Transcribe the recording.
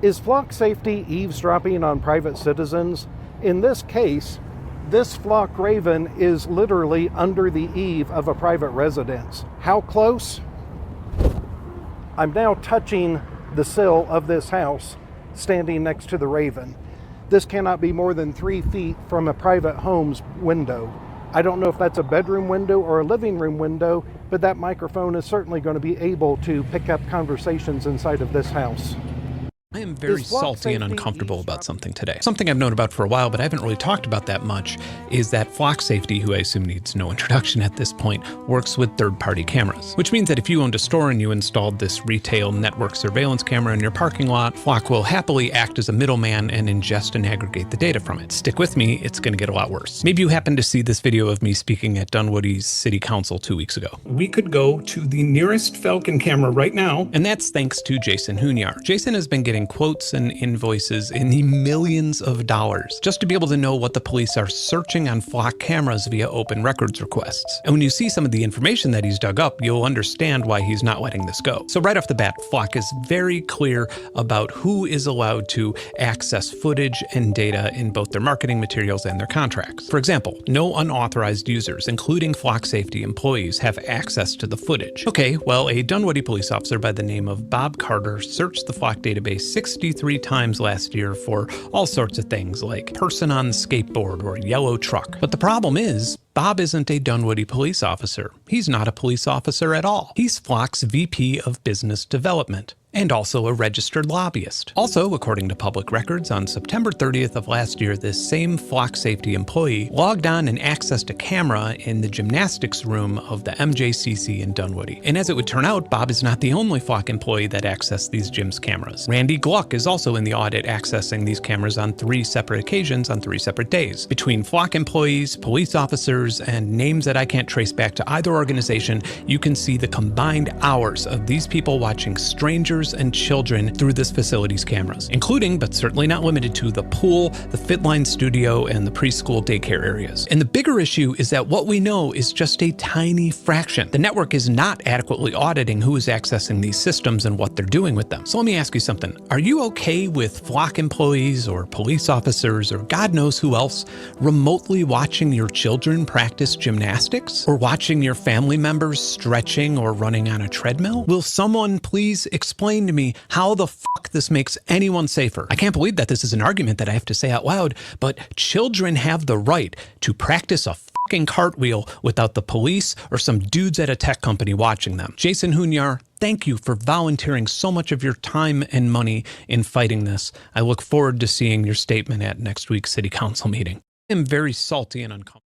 Is flock safety eavesdropping on private citizens? In this case, this flock raven is literally under the eave of a private residence. How close? I'm now touching the sill of this house, standing next to the raven. This cannot be more than 3 feet from a private home's window. I don't know if that's a bedroom window or a living room window, but that microphone is certainly going to be able to pick up conversations inside of this house. I am very salty and uncomfortable about something today. Something I've known about for a while, but I haven't really talked about that much, is that Flock Safety, who I assume needs no introduction at this point, works with third-party cameras. Which means that if you owned a store and you installed this retail network surveillance camera in your parking lot, Flock will happily act as a middleman and ingest and aggregate the data from it. Stick with me, it's going to get a lot worse. Maybe you happened to see this video of me speaking at Dunwoody's City Council 2 weeks ago. We could go to the nearest Falcon camera right now, and that's thanks to Jason Hunyar. Jason has been getting quotes and invoices in the millions of dollars just to be able to know what the police are searching on Flock cameras via open records requests. And when you see some of the information that he's dug up, you'll understand why he's not letting this go. So right off the bat, Flock is very clear about who is allowed to access footage and data in both their marketing materials and their contracts. For example, no unauthorized users, including Flock Safety employees, have access to the footage. Okay, well, a Dunwoody police officer by the name of Bob Carter searched the Flock database 63 times last year for all sorts of things like person on skateboard or yellow truck. But the problem is, Bob isn't a Dunwoody police officer. He's not a police officer at all. He's Flock's VP of Business Development, and also a registered lobbyist. Also, according to public records, on September 30th of last year, this same Flock Safety employee logged on and accessed a camera in the gymnastics room of the MJCC in Dunwoody. And as it would turn out, Bob is not the only Flock employee that accessed these gym's cameras. Randy Gluck is also in the audit accessing these cameras on 3 separate occasions on 3 separate days. Between Flock employees, police officers, and names that I can't trace back to either organization, you can see the combined hours of these people watching strangers and children through this facility's cameras, including, but certainly not limited to, the pool, the Fitline studio, and the preschool daycare areas. And the bigger issue is that what we know is just a tiny fraction. The network is not adequately auditing who is accessing these systems and what they're doing with them. So let me ask you something. Are you okay with Flock employees or police officers or God knows who else remotely watching your children practice gymnastics, or watching your family members stretching or running on a treadmill? Will someone please explain to me how the fuck this makes anyone safer? I can't believe that this is an argument that I have to say out loud, but children have the right to practice a fucking cartwheel without the police or some dudes at a tech company watching them. Jason Hunyar, thank you for volunteering so much of your time and money in fighting this. I look forward to seeing your statement at next week's City Council meeting. I am very salty and uncomfortable.